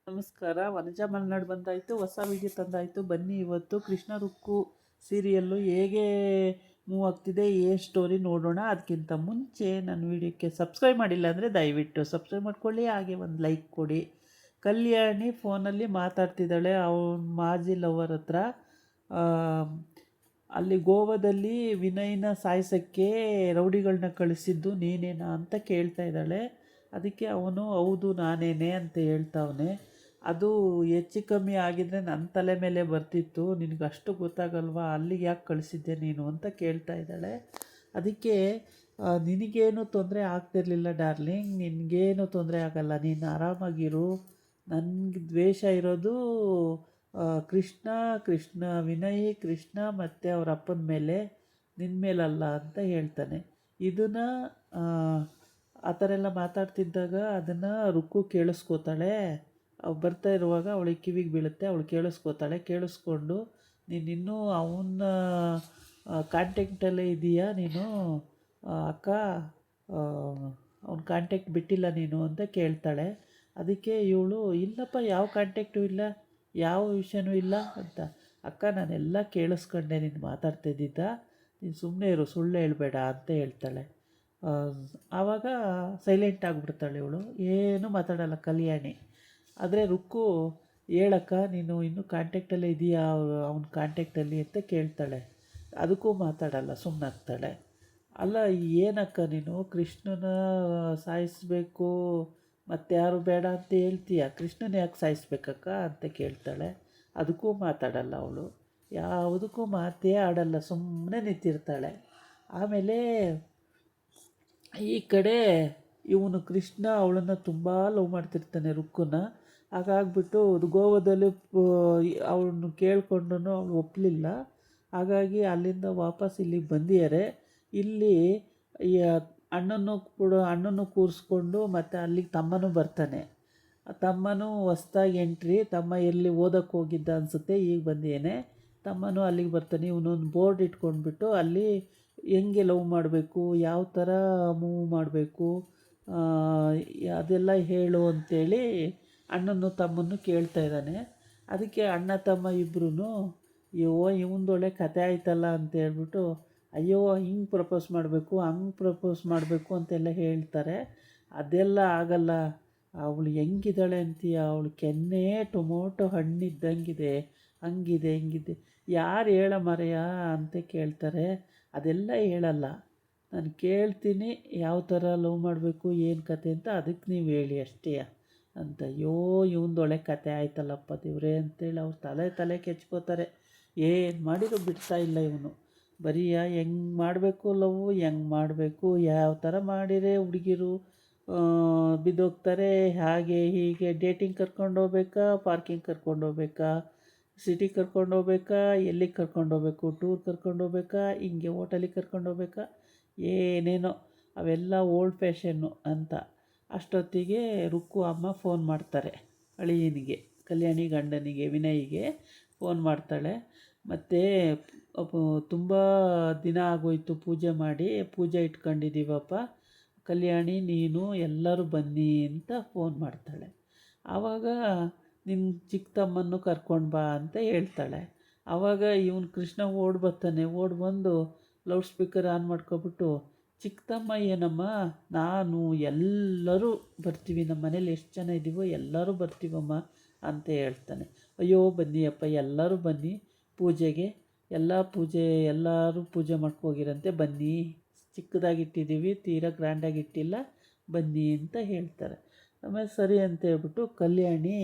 ನಮಸ್ಕಾರ. ವನಜಾ ಮಲೆನಾಡು ಬಂದಾಯಿತು, ಹೊಸ ವಿಡಿಯೋ ತಂದಾಯಿತು. ಬನ್ನಿ ಇವತ್ತು ಕೃಷ್ಣ ರುಕ್ಕು ಸೀರಿಯಲ್ಲು ಹೇಗೆ ಮೂವ್ ಆಗ್ತಿದೆ, ಏನು ಸ್ಟೋರಿ ನೋಡೋಣ. ಅದಕ್ಕಿಂತ ಮುಂಚೆ ನನ್ನ ವಿಡಿಯೋಕ್ಕೆ ಸಬ್ಸ್ಕ್ರೈಬ್ ಮಾಡಿಲ್ಲ ಅಂದರೆ ದಯವಿಟ್ಟು ಸಬ್ಸ್ಕ್ರೈಬ್ ಮಾಡ್ಕೊಳ್ಳಿ, ಹಾಗೆ ಒಂದು ಲೈಕ್ ಕೊಡಿ. ಕಲ್ಯಾಣಿ ಫೋನಲ್ಲಿ ಮಾತಾಡ್ತಿದ್ದಾಳೆ ಅವನ ಮಾಜಿ ಲವರ್ ಹತ್ರ. ಅಲ್ಲಿ ಗೋವಾದಲ್ಲಿ ವಿನಯ್ನ ಸಾಯಿಸೋಕ್ಕೆ ರೌಡಿಗಳನ್ನ ಕಳಿಸಿದ್ದು ನೀನೇನಾ ಅಂತ ಕೇಳ್ತಾ ಇದ್ದಾಳೆ. ಅದಕ್ಕೆ ಅವನು ಹೌದು ನಾನೇನೆ ಅಂತ ಹೇಳ್ತಾವನೆ. ಅದು ಹೆಚ್ಚು ಕಮ್ಮಿ ಆಗಿದ್ದರೆ ನನ್ನ ತಲೆ ಮೇಲೆ ಬರ್ತಿತ್ತು, ನಿನಗಷ್ಟು ಗೊತ್ತಾಗಲ್ವಾ, ಅಲ್ಲಿಗೆ ಯಾಕೆ ಕಳಿಸಿದ್ದೆ ನೀನು ಅಂತ ಕೇಳ್ತಾ ಇದ್ದಾಳೆ. ಅದಕ್ಕೆ ನಿನಗೇನು ತೊಂದರೆ ಆಗ್ತಿರ್ಲಿಲ್ಲ ಡಾರ್ಲಿಂಗ್, ನಿನಗೇನು ತೊಂದರೆ ಆಗಲ್ಲ, ನೀನು ಆರಾಮಾಗಿರು. ನನಗೆ ದ್ವೇಷ ಇರೋದು ಕೃಷ್ಣ ವಿನಯ್, ಕೃಷ್ಣ ಮತ್ತು ಅವ್ರ ಅಪ್ಪನ ಮೇಲೆ, ನಿನ್ನ ಮೇಲಲ್ಲ ಅಂತ ಹೇಳ್ತಾನೆ. ಇದನ್ನು ಆ ಥರ ಎಲ್ಲ ಮಾತಾಡ್ತಿದ್ದಾಗ ಅದನ್ನು ರುಕ್ಕು ಕೇಳಿಸ್ಕೋತಾಳೆ. ಅವ್ರು ಬರ್ತಾ ಇರುವಾಗ ಅವಳಿಗೆ ಕಿವಿಗೆ ಬೀಳುತ್ತೆ, ಅವಳು ಕೇಳಿಸ್ಕೊಂಡು ನೀನಿನ್ನೂ ಅವನ ಕಾಂಟ್ಯಾಕ್ಟಲ್ಲೇ ಇದೆಯಾ ನೀನು ಅಕ್ಕ, ಅವ್ನ ಕಾಂಟ್ಯಾಕ್ಟ್ ಬಿಟ್ಟಿಲ್ಲ ನೀನು ಅಂತ ಕೇಳ್ತಾಳೆ. ಅದಕ್ಕೆ ಇವಳು ಇಲ್ಲಪ್ಪ, ಯಾವ ಕಾಂಟ್ಯಾಕ್ಟು ಇಲ್ಲ, ಯಾವ ವಿಷಯನೂ ಇಲ್ಲ ಅಂತ. ಅಕ್ಕ ನಾನೆಲ್ಲ ಕೇಳಿಸ್ಕೊಂಡೆ ನೀನು ಮಾತಾಡ್ತಿದ್ದಿದ್ದ, ನೀನು ಸುಮ್ಮನೆ ಇರು, ಸುಳ್ಳು ಹೇಳಬೇಡ ಅಂತ ಹೇಳ್ತಾಳೆ. ಆವಾಗ ಸೈಲೆಂಟ್ ಆಗಿಬಿಡ್ತಾಳೆ ಇವಳು, ಏನೂ ಮಾತಾಡಲ್ಲ ಕಲ್ಯಾಣಿ. ಆದರೆ ರುಕ್ಕು ಹೇಳಕ್ಕ ನೀನು ಇನ್ನೂ ಕಾಂಟ್ಯಾಕ್ಟಲ್ಲೇ ಇದೆಯಾ ಅವ್ನ ಕಾಂಟ್ಯಾಕ್ಟಲ್ಲಿ ಅಂತ ಕೇಳ್ತಾಳೆ. ಅದಕ್ಕೂ ಮಾತಾಡಲ್ಲ, ಸುಮ್ಮನಾಗ್ತಾಳೆ. ಅಲ್ಲ ಏನಕ್ಕ ನೀನು ಕೃಷ್ಣನ ಸಾಯಿಸಬೇಕು ಮತ್ತು ಯಾರು ಬೇಡ ಅಂತ ಹೇಳ್ತೀಯ, ಕೃಷ್ಣನ ಯಾಕೆ ಸಾಯಿಸ್ಬೇಕಕ್ಕ ಅಂತ ಕೇಳ್ತಾಳೆ. ಅದಕ್ಕೂ ಮಾತಾಡಲ್ಲ ಅವಳು, ಯಾವುದಕ್ಕೂ ಮಾತೇ ಆಡಲ್ಲ, ಸುಮ್ಮನೆ ನಿಂತಿರ್ತಾಳೆ. ಆಮೇಲೆ ಈ ಕಡೆ ಇವನು ಕೃಷ್ಣ ಅವಳನ್ನು ತುಂಬ ಲವ್ ಮಾಡ್ತಿರ್ತಾನೆ ರುಕ್ಕುನ. ಹಾಗಾಗ್ಬಿಟ್ಟು ಗೋವಾದಲ್ಲಿ ಅವಳನ್ನು ಕೇಳಿಕೊಂಡು ಅವಳು ಒಪ್ಪಲಿಲ್ಲ. ಹಾಗಾಗಿ ಅಲ್ಲಿಂದ ವಾಪಸ್ ಇಲ್ಲಿಗೆ ಬಂದಿದ್ದಾರೆ. ಇಲ್ಲಿ ಈ ಅಣ್ಣನ್ನು ಕೂರಿಸ್ಕೊಂಡು ಮತ್ತು ಅಲ್ಲಿಗೆ ತಮ್ಮನೂ ಬರ್ತಾನೆ. ತಮ್ಮನೂ ಹೊಸ್ದಾಗಿ ಎಂಟ್ರಿ, ತಮ್ಮ ಎಲ್ಲಿ ಓದೋಕ್ಕೆ ಹೋಗಿದ್ದ ಅನಿಸುತ್ತೆ, ಈಗ ಬಂದೇನೆ. ತಮ್ಮನೂ ಅಲ್ಲಿಗೆ ಬರ್ತಾನೆ. ಇವನೊಂದು ಬೋರ್ಡ್ ಇಟ್ಕೊಂಡ್ಬಿಟ್ಟು ಅಲ್ಲಿ ಹೆಂಗೆ ಲವ್ ಮಾಡಬೇಕು, ಯಾವ ಥರ ಮೂವ್ ಮಾಡಬೇಕು ಅದೆಲ್ಲ ಹೇಳು ಅಂತೇಳಿ ಅಣ್ಣನ್ನು ತಮ್ಮನ್ನು ಕೇಳ್ತಾ ಇದ್ದಾನೆ. ಅದಕ್ಕೆ ಅಣ್ಣ ತಮ್ಮ ಇಬ್ಬರೂ ಅಯ್ಯೋ ಇವಂದೊಳ್ಳೆ ಕತೆ ಆಯ್ತಲ್ಲ ಅಂತ ಹೇಳ್ಬಿಟ್ಟು, ಅಯ್ಯೋ ಹಿಂಗೆ ಪ್ರಪೋಸ್ ಮಾಡಬೇಕು, ಹಂಗೆ ಪ್ರಪೋಸ್ ಮಾಡಬೇಕು ಅಂತೆಲ್ಲ ಹೇಳ್ತಾರೆ. ಅದೆಲ್ಲ ಆಗಲ್ಲ, ಅವಳು ಹೆಂಗಿದ್ದಾಳೆ ಅಂತೀಯ, ಅವಳು ಕೆನ್ನೆ ಟೊಮೊಟೊ ಹಣ್ಣಿದ್ದಂಗಿದೆ, ಹಂಗಿದೆ ಹಿಂಗಿದೆ, ಯಾರು ಹೇಳ ಮರೆಯ ಅಂತ ಕೇಳ್ತಾರೆ. ಅದೆಲ್ಲ ಹೇಳಲ್ಲ, ನಾನು ಕೇಳ್ತೀನಿ ಯಾವ ಥರ ಲವ್ ಮಾಡಬೇಕು ಏನು ಕತೆ ಅಂತ, ಅದಕ್ಕೆ ನೀವು ಹೇಳಿ ಅಷ್ಟೇ ಅಂತ. ಅಯ್ಯೋ ಇವಂದೊಳ್ಳೆ ಕತೆ ಆಯ್ತಲ್ಲಪ್ಪ ದೇವ್ರೆ ಅಂತೇಳಿ ಅವ್ರು ತಲೆ ಕೆಚ್ಕೋತಾರೆ. ಏನು ಮಾಡಿದ್ರು ಬಿಡ್ತಾ ಇಲ್ಲ ಇವನು. ಬರೀ ಹೆಂಗೆ ಮಾಡಬೇಕು ಲವ್, ಹೆಂಗೆ ಮಾಡಬೇಕು, ಯಾವ ಥರ ಮಾಡಿದರೆ ಹುಡುಗಿರು ಬಿದ್ದೋಗ್ತಾರೆ, ಹಾಗೆ ಹೀಗೆ ಡೇಟಿಂಗ್ ಕರ್ಕೊಂಡು ಹೋಗ್ಬೇಕಾ, ಪಾರ್ಕಿಂಗ್ ಕರ್ಕೊಂಡು ಹೋಗ್ಬೇಕಾ, ಸಿಟಿಗೆ ಕರ್ಕೊಂಡು ಹೋಗ್ಬೇಕಾ, ಎಲ್ಲಿಗೆ ಕರ್ಕೊಂಡು ಹೋಗ್ಬೇಕು, ಟೂರ್ ಕರ್ಕೊಂಡು ಹೋಗ್ಬೇಕಾ, ಹಿಂಗೆ ಹೋಟೆಲಿಗೆ ಕರ್ಕೊಂಡು ಹೋಗ್ಬೇಕಾ, ಏನೇನೋ ಅವೆಲ್ಲ ಓಲ್ಡ್ ಫ್ಯಾಷನ್ನು ಅಂತ. ಅಷ್ಟೊತ್ತಿಗೆ ರುಕ್ಕು ಅಮ್ಮ ಫೋನ್ ಮಾಡ್ತಾರೆ ಅಳಿಯನಿಗೆ, ಕಲ್ಯಾಣಿ ಗಂಡನಿಗೆ ವಿನಯ್ಗೆ ಫೋನ್ ಮಾಡ್ತಾಳೆ. ಮತ್ತು ತುಂಬ ದಿನ ಆಗೋಯ್ತು ಪೂಜೆ ಮಾಡಿ, ಪೂಜೆ ಇಟ್ಕೊಂಡಿದ್ದೀವಪ್ಪ ಕಲ್ಯಾಣಿ, ನೀನು ಎಲ್ಲರೂ ಬನ್ನಿ ಅಂತ ಫೋನ್ ಮಾಡ್ತಾಳೆ. ಆವಾಗ ನಿನ್ನ ಚಿಕ್ಕ ತಮ್ಮನ್ನು ಕರ್ಕೊಂಡು ಬಾ ಅಂತ ಹೇಳ್ತಾಳೆ. ಆವಾಗ ಇವನು ಕೃಷ್ಣ ಓಡಿ ಬಂದು ಲೌಡ್ ಸ್ಪೀಕರ್ ಆನ್ ಮಾಡ್ಕೊಬಿಟ್ಟು, ಚಿಕ್ಕ ತಮ್ಮ ಏನಮ್ಮ, ನಾನು ಎಲ್ಲರೂ ಬರ್ತೀವಿ, ನಮ್ಮ ಮನೇಲಿ ಎಷ್ಟು ಜನ ಇದ್ದೀವೋ ಎಲ್ಲರೂ ಬರ್ತೀವಮ್ಮ ಅಂತ ಹೇಳ್ತಾನೆ. ಅಯ್ಯೋ ಬನ್ನಿಯಪ್ಪ ಎಲ್ಲರೂ ಬನ್ನಿ ಪೂಜೆಗೆ, ಎಲ್ಲರೂ ಪೂಜೆ ಮಾಡ್ಕೋಗಿರಂತೆ, ಬನ್ನಿ, ಚಿಕ್ಕದಾಗಿಟ್ಟಿದ್ದೀವಿ, ತೀರಾ ಗ್ರ್ಯಾಂಡಾಗಿ ಇಟ್ಟಿಲ್ಲ, ಬನ್ನಿ ಅಂತ ಹೇಳ್ತಾರೆ. ಆಮೇಲೆ ಸರಿ ಅಂತ ಹೇಳ್ಬಿಟ್ಟು ಕಲ್ಯಾಣಿ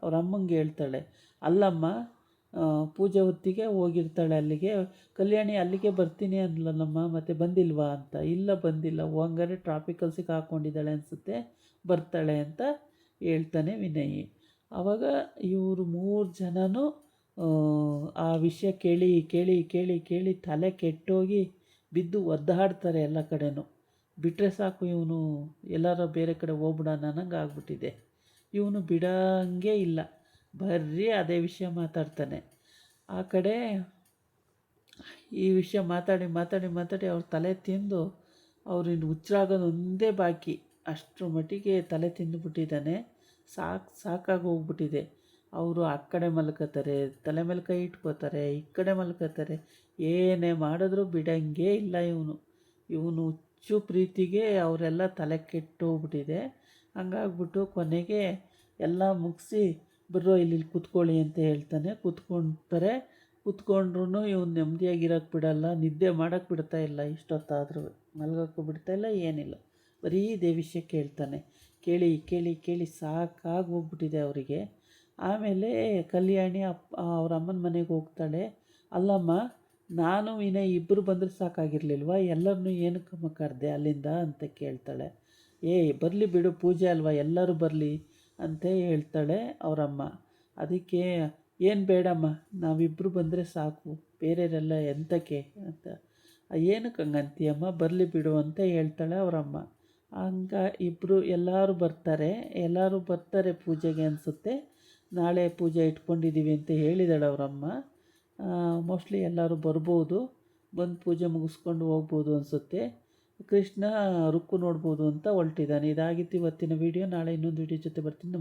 ಅವ್ರ ಅಮ್ಮಂಗೆ ಹೇಳ್ತಾಳೆ, ಅಲ್ಲಮ್ಮ ಪೂಜೆ ಹೊತ್ತಿಗೆ ಹೋಗಿರ್ತಾಳೆ ಅಲ್ಲಿಗೆ, ಕಲ್ಯಾಣಿ ಅಲ್ಲಿಗೆ ಬರ್ತೀನಿ ಅಂದ್ಲಲ್ಲಮ್ಮ ಮತ್ತು ಬಂದಿಲ್ವಾ ಅಂತ. ಇಲ್ಲ ಬಂದಿಲ್ಲ, ಹಂಗಾರೆ ಟ್ರಾಫಿಕಲ್ಲಿ ಸಿಕ್ಕಾಕೊಂಡಿದ್ದಾಳೆ ಅನಿಸುತ್ತೆ, ಬರ್ತಾಳೆ ಅಂತ ಹೇಳ್ತಾನೆ ವಿನಯ್. ಆವಾಗ ಇವರು 3 ಜನನೂ ಆ ವಿಷಯ ಕೇಳಿ ಕೇಳಿ ಕೇಳಿ ಕೇಳಿ ತಲೆ ಕೆಟ್ಟೋಗಿ ಬಿದ್ದು ಒದ್ದಾಡ್ತಾರೆ ಎಲ್ಲ ಕಡೆನೂ. ಬಿಟ್ಟರೆ ಸಾಕು ಇವನು ಎಲ್ಲರ ಬೇರೆ ಕಡೆ ಹೋಗ್ಬಿಡೋಣ ಅನ್ನಂಗೆ ಆಗ್ಬಿಟ್ಟಿದೆ. ಇವನು ಬಿಡೋಂಗೆ ಇಲ್ಲ, ಬರೀ ಅದೇ ವಿಷಯ ಮಾತಾಡ್ತಾನೆ. ಆ ಕಡೆ ಈ ವಿಷಯ ಮಾತಾಡಿ ಮಾತಾಡಿ ಮಾತಾಡಿ ಅವ್ರ ತಲೆ ತಿಂದು ಅವ್ರಿನ್ನು ಹುಚ್ಚರಾಗೋದು ಒಂದೇ ಬಾಕಿ. ಅಷ್ಟರ ಮಟ್ಟಿಗೆ ತಲೆ ತಿಂದುಬಿಟ್ಟಿದ್ದಾನೆ. ಸಾಕಾಗಿ ಹೋಗ್ಬಿಟ್ಟಿದೆ. ಅವರು ಆ ಕಡೆ ಮಲ್ಕೋತಾರೆ, ತಲೆ ಮೇಲೆ ಕೈ ಇಟ್ಕೋತಾರೆ, ಈ ಕಡೆ ಮಲ್ಕೋತಾರೆ. ಏನೇ ಮಾಡಿದ್ರೂ ಬಿಡಂಗೇ ಇಲ್ಲ ಇವನು. ಹುಚ್ಚು ಪ್ರೀತಿಗೆ ಅವರೆಲ್ಲ ತಲೆ ಕೆಟ್ಟೋಗ್ಬಿಟ್ಟಿದೆ. ಹಂಗಾಗ್ಬಿಟ್ಟು ಕೊನೆಗೆ ಎಲ್ಲ ಮುಗಿಸಿ ಬರ್ರೋ ಇಲ್ಲಿ ಕೂತ್ಕೊಳ್ಳಿ ಅಂತ ಹೇಳ್ತಾನೆ. ಕೂತ್ಕೊಂತಾರೆ. ಕೂತ್ಕೊಂಡ್ರು ಇವ್ನು ನೆಮ್ಮದಿಯಾಗಿರೋಕ್ಕೆ ಬಿಡಲ್ಲ, ನಿದ್ದೆ ಮಾಡೋಕ್ಕೆ ಬಿಡ್ತಾ ಇಲ್ಲ. ಇಷ್ಟೊತ್ತಾದರೂ ಮಲ್ಗೋಕ್ಕೂ ಬಿಡ್ತಾ ಇಲ್ಲ, ಏನಿಲ್ಲ. ಬರೀ ಇದೇ ವಿಷಯ ಕೇಳ್ತಾನೆ. ಕೇಳಿ ಕೇಳಿ ಕೇಳಿ ಸಾಕಾಗಿ ಹೋಗ್ಬಿಟ್ಟಿದೆ ಅವರಿಗೆ. ಆಮೇಲೆ ಕಲ್ಯಾಣಿ ಅವ್ರ ಅಮ್ಮನ ಮನೆಗೆ ಹೋಗ್ತಾಳೆ. ಅಲ್ಲಮ್ಮ, ನಾನು ವಿನಯ್ ಇಬ್ಬರು ಬಂದರೆ ಸಾಕಾಗಿರಲಿಲ್ವ, ಎಲ್ಲರನ್ನೂ ಏನಕ್ಕಮ್ಮ ಕರೆದೆ ಅಲ್ಲಿಂದ ಅಂತ ಕೇಳ್ತಾಳೆ. ಬರಲಿ ಬಿಡು, ಪೂಜೆ ಅಲ್ವಾ, ಎಲ್ಲರೂ ಬರಲಿ ಅಂತ ಹೇಳ್ತಾಳೆ ಅವರಮ್ಮ. ಅದಕ್ಕೆ ಏನು ಬೇಡಮ್ಮ, ನಾವಿಬ್ಬರು ಬಂದರೆ ಸಾಕು, ಬೇರೆಯವರೆಲ್ಲ ಎಂತಕ್ಕೆ ಅಂತ. ಏನಕ್ಕೆ ಹಂಗಂತೀಯಮ್ಮ, ಬರಲಿ ಬಿಡು ಅಂತ ಹೇಳ್ತಾಳೆ ಅವರಮ್ಮ. ಇಬ್ಬರು ಎಲ್ಲರೂ ಬರ್ತಾರೆ ಪೂಜೆಗೆ ಅನಿಸುತ್ತೆ. ನಾಳೆ ಪೂಜೆ ಇಟ್ಕೊಂಡಿದ್ದೀವಿ ಅಂತ ಹೇಳಿದಾಳೆ ಅವರಮ್ಮ. ಮೋಸ್ಟ್ಲಿ ಎಲ್ಲರೂ ಬರ್ಬೋದು, ಬಂದು ಪೂಜೆ ಮುಗಿಸ್ಕೊಂಡು ಹೋಗ್ಬೋದು ಅನಿಸುತ್ತೆ. ಕೃಷ್ಣ ರುಕ್ಕು ನೋಡ್ಬೋದು ಅಂತ ಹೊರಟಿದ್ದಾನೆ. ಇದಾಗಿತ್ತು ಇವತ್ತಿನ ವೀಡಿಯೋ. ನಾಳೆ ಇನ್ನೊಂದು ವೀಡಿಯೋ ಜೊತೆ ಬರ್ತೀನಿ.